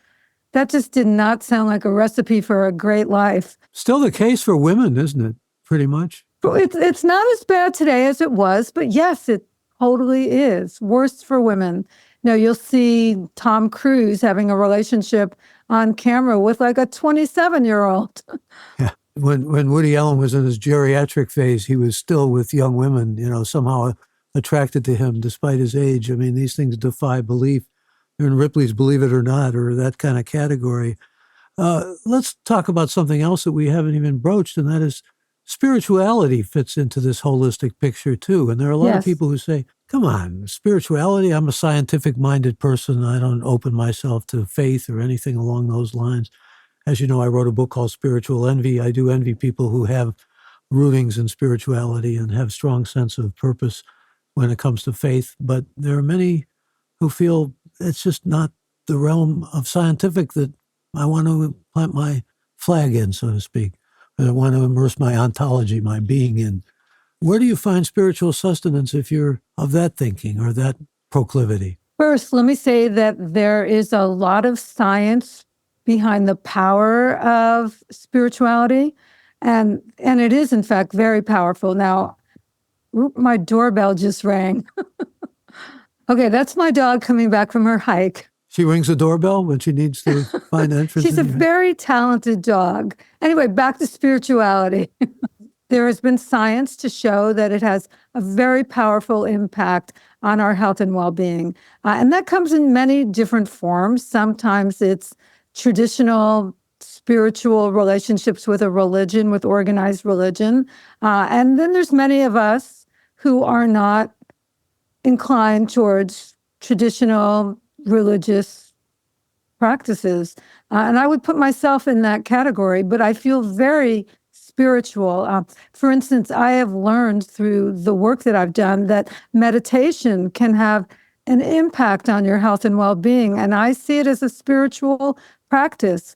That just did not sound like a recipe for a great life. Still the case for women, isn't it? Pretty much. It's not as bad today as it was, but yes, it totally is. Worse for women. You'll see Tom Cruise having a relationship on camera with like a 27-year-old. Yeah. When Woody Allen was in his geriatric phase, he was still with young women, somehow attracted to him despite his age. I mean, these things defy belief. They're in Ripley's Believe It or Not, or that kind of category. Let's talk about something else that we haven't even broached, and that is spirituality fits into this holistic picture too. And there are a lot of people who say, come on, spirituality, I'm a scientific-minded person. I don't open myself to faith or anything along those lines. As you know, I wrote a book called Spiritual Envy. I do envy people who have rootings in spirituality and have strong sense of purpose when it comes to faith. But there are many who feel it's just not the realm of scientific that I want to plant my flag in, so to speak. I want to immerse my ontology, my being in. Where do you find spiritual sustenance if you're of that thinking or that proclivity? First, let me say that there is a lot of science behind the power of spirituality, and it is, in fact, very powerful. Now, my doorbell just rang. Okay, that's my dog coming back from her hike. She rings the doorbell when she needs to find entrance. She's a very talented dog. Anyway, back to spirituality. There has been science to show that it has a very powerful impact on our health and well-being. And that comes in many different forms. Sometimes it's traditional spiritual relationships with a religion, with organized religion. And then there's many of us who are not inclined towards traditional religious practices. And I would put myself in that category, but I feel very spiritual. For instance, I have learned through the work that I've done that meditation can have an impact on your health and well-being. And I see it as a spiritual practice.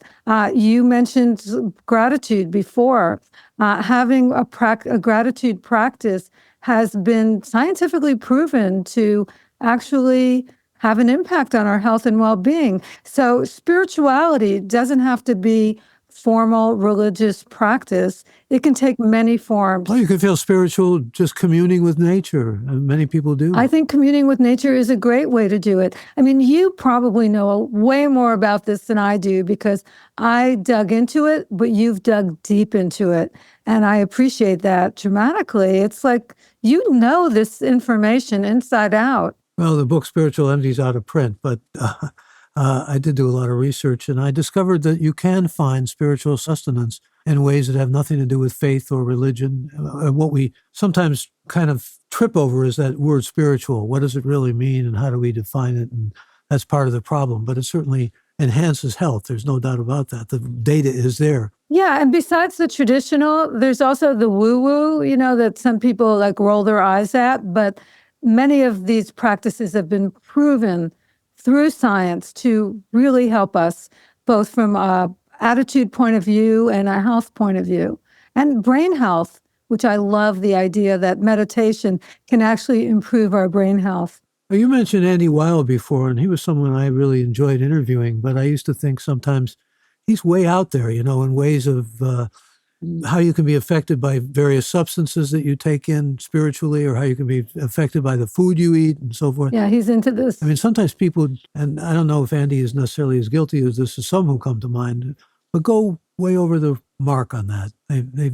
You mentioned gratitude before. Having a gratitude practice has been scientifically proven to actually have an impact on our health and well-being. So spirituality doesn't have to be formal religious practice. It can take many forms. Well, you can feel spiritual just communing with nature. Many people do. I think communing with nature is a great way to do it. I mean, you probably know way more about this than I do because I dug into it, but you've dug deep into it. And I appreciate that dramatically. It's like, you know this information inside out. Well, the book Spiritual Envy is out of print, but I did do a lot of research, and I discovered that you can find spiritual sustenance in ways that have nothing to do with faith or religion. And what we sometimes kind of trip over is that word spiritual. What does it really mean, and how do we define it? And that's part of the problem, but it certainly enhances health. There's no doubt about that. The data is there. Yeah, and besides the traditional, there's also the woo-woo, that some people like roll their eyes at, but many of these practices have been proven through science to really help us. both from a attitude point of view and a health point of view. And brain health, which I love the idea that meditation can actually improve our brain health. Well, you mentioned Andy Weil before, and he was someone I really enjoyed interviewing, but I used to think sometimes he's way out there, in ways of how you can be affected by various substances that you take in spiritually, or how you can be affected by the food you eat and so forth. Yeah, he's into this. I mean, sometimes people, and I don't know if Andy is necessarily as guilty as this as some who come to mind, but go way over the mark on that. They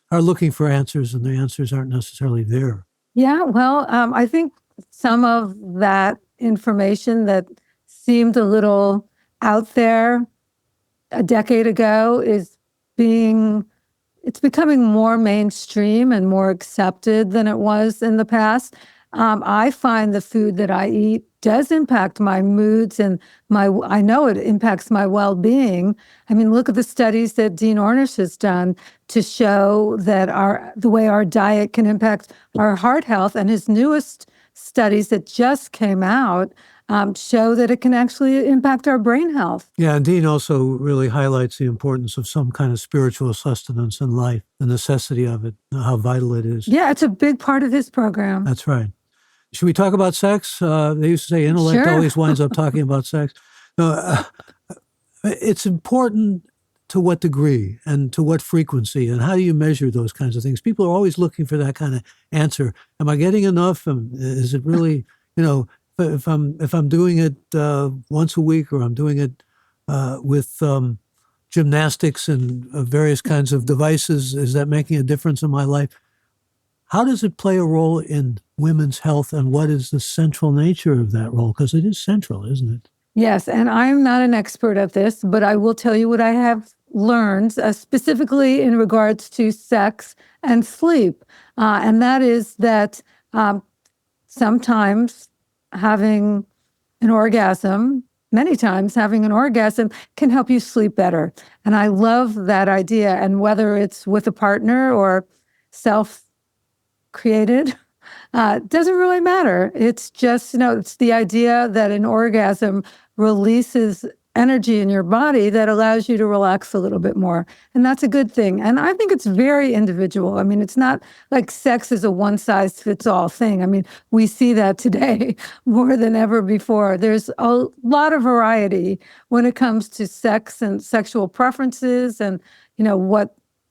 are looking for answers, and the answers aren't necessarily there. Yeah, well, I think some of that information that seemed a little out there a decade ago it's becoming more mainstream and more accepted than it was in the past. I find the food that I eat does impact my moods and I know it impacts my well-being. I mean, look at the studies that Dean Ornish has done to show that the way our diet can impact our heart health. And his newest studies that just came out show that it can actually impact our brain health. Yeah, and Dean also really highlights the importance of some kind of spiritual sustenance in life, the necessity of it, how vital it is. Yeah, it's a big part of his program. That's right. Should we talk about sex? They used to say intellect Sure. always winds up talking about sex. No, it's important to what degree and to what frequency, and how do you measure those kinds of things? People are always looking for that kind of answer. Am I getting enough? Is it really, if I'm doing it once a week, or I'm doing it with gymnastics and various kinds of devices, is that making a difference in my life? How does it play a role in women's health, and what is the central nature of that role? Because it is central, isn't it? Yes, and I'm not an expert at this, but I will tell you what I have learned, specifically in regards to sex and sleep. And that is that sometimes having an orgasm, many times having an orgasm can help you sleep better. And I love that idea. And whether it's with a partner or self-created, doesn't really matter. It's just, it's the idea that an orgasm releases energy in your body that allows you to relax a little bit more. And that's a good thing. And I think it's very individual. I mean, it's not like sex is a one-size-fits-all thing. I mean, we see that today more than ever before. There's a lot of variety when it comes to sex and sexual preferences and,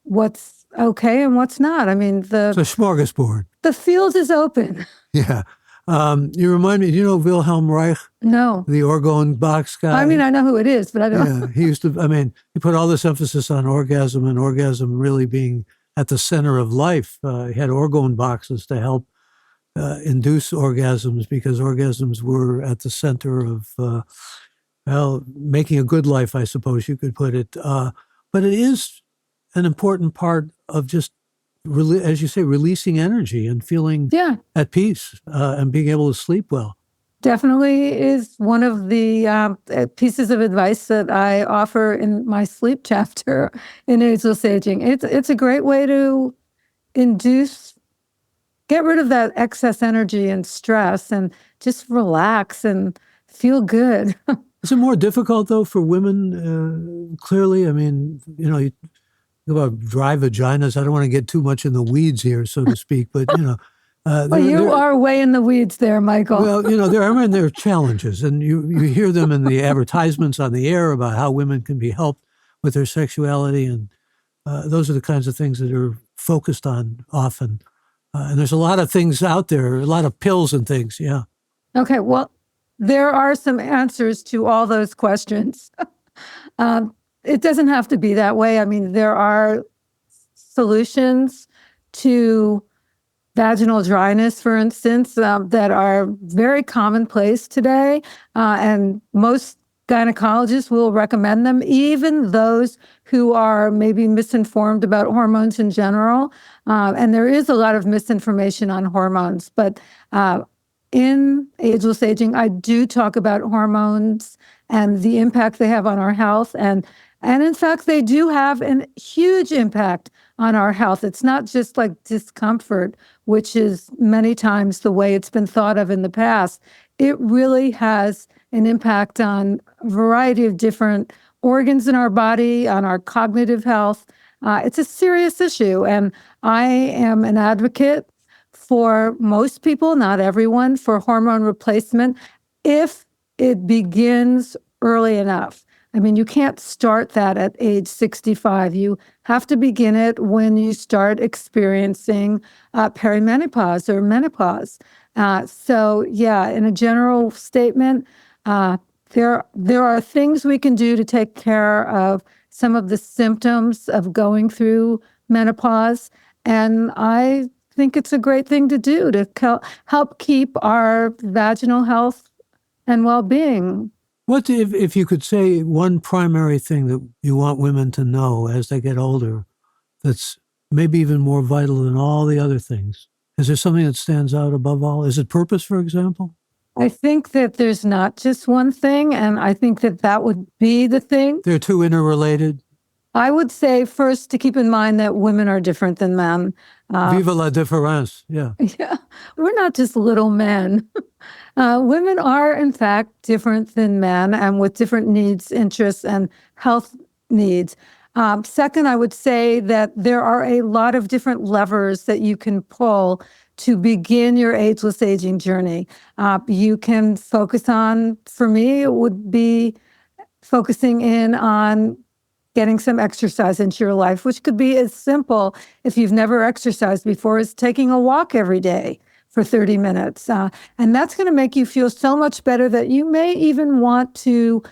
what's okay and what's not. I mean, It's a smorgasbord. the field is open. Yeah. You remind me, do you know Wilhelm Reich? No. The orgone box guy? I mean, I know who it is, but I don't. Yeah, he used to, he put all this emphasis on orgasm, and orgasm really being at the center of life. He had orgone boxes to help induce orgasms, because orgasms were at the center of, making a good life, I suppose you could put it. But it is an important part of just, as you say, releasing energy and feeling at peace and being able to sleep well. Definitely is one of the pieces of advice that I offer in my sleep chapter in Ageless Aging. It's a great way to get rid of that excess energy and stress and just relax and feel good. Is it more difficult, though, for women, clearly? I mean, you about dry vaginas. I don't want to get too much in the weeds here, so to speak, but, Well, you are way in the weeds there, Michael. Well, there are challenges, and you hear them in the advertisements on the air about how women can be helped with their sexuality, and those are the kinds of things that are focused on often. And there's a lot of things out there, a lot of pills and things, yeah. Okay, well, there are some answers to all those questions. It doesn't have to be that way. I mean, there are solutions to vaginal dryness, for instance, that are very commonplace today. And most gynecologists will recommend them, even those who are maybe misinformed about hormones in general. And there is a lot of misinformation on hormones. But in Ageless Aging, I do talk about hormones and the impact they have on our health. And in fact, they do have a huge impact on our health. It's not just like discomfort, which is many times the way it's been thought of in the past. It really has an impact on a variety of different organs in our body, on our cognitive health. It's a serious issue. And I am an advocate for most people, not everyone, for hormone replacement if it begins early enough. I mean, you can't start that at age 65. You have to begin it when you start experiencing perimenopause or menopause. So, yeah, in a general statement, there are things we can do to take care of some of the symptoms of going through menopause. And I think it's a great thing to do to help keep our vaginal health and well-being. What if you could say one primary thing that you want women to know as they get older that's maybe even more vital than all the other things? Is there something that stands out above all? Is it purpose, for example? I think that there's not just one thing, and I think that that would be the thing. They're two interrelated. I would say first to keep in mind that women are different than men. Viva la différence. Yeah. Yeah, we're not just little men. Women are, in fact, different than men and with different needs, interests, and health needs. Second, I would say that there are a lot of different levers that you can pull to begin your ageless aging journey. You can focus on, for me, it would be focusing in on getting some exercise into your life, which could be as simple, if you've never exercised before, as taking a walk every day for 30 minutes. And that's going to make you feel so much better that you may even want to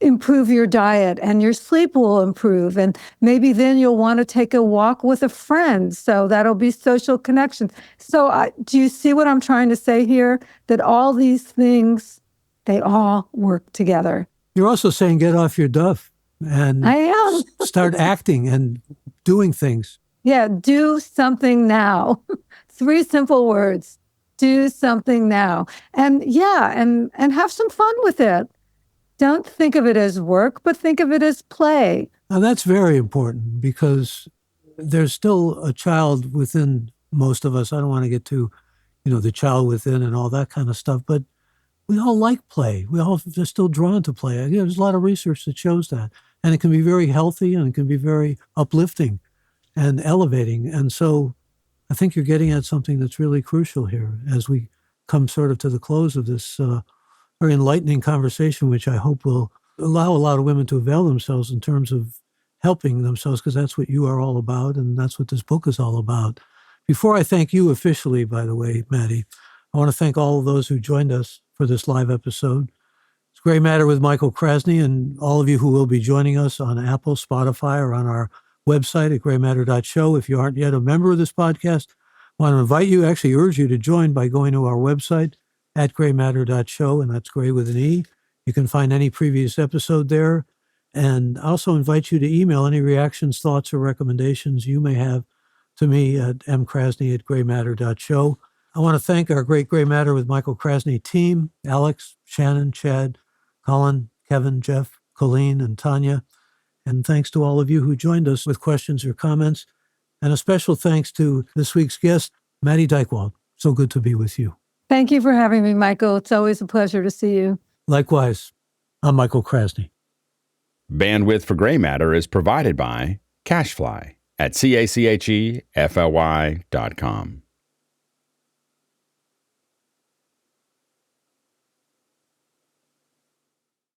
improve your diet and your sleep will improve. And maybe then you'll want to take a walk with a friend. So that'll be social connection. So do you see what I'm trying to say here? That all these things, they all work together. You're also saying get off your duff and I am. start acting and doing things. Yeah, do something now. 3 simple words. Do something now. And yeah, and have some fun with it. Don't think of it as work, but think of it as play. Now that's very important because there's still a child within most of us. I don't want to get to, the child within and all that kind of stuff, but we all like play. We all are still drawn to play. There's a lot of research that shows that. And it can be very healthy and it can be very uplifting and elevating. And so I think you're getting at something that's really crucial here as we come sort of to the close of this very enlightening conversation, which I hope will allow a lot of women to avail themselves in terms of helping themselves, because that's what you are all about and that's what this book is all about. Before I thank you officially, by the way, Maddy, I want to thank all of those who joined us for this live episode. It's Gray Matter with Michael Krasny, and all of you who will be joining us on Apple, Spotify, or on our website at graymatter.show. If you aren't yet a member of this podcast, I want to invite you, actually urge you to join by going to our website at graymatter.show, and that's gray with an E. You can find any previous episode there. And I also invite you to email any reactions, thoughts, or recommendations you may have to me at mkrasny@graymatter.show. I want to thank our great Gray Matter with Michael Krasny team, Alex, Shannon, Chad, Colin, Kevin, Jeff, Colleen, and Tanya. And thanks to all of you who joined us with questions or comments. And a special thanks to this week's guest, Maddy Dychtwald. So good to be with you. Thank you for having me, Michael. It's always a pleasure to see you. Likewise, I'm Michael Krasny. Bandwidth for Gray Matter is provided by CashFly at CACHEFLY.com.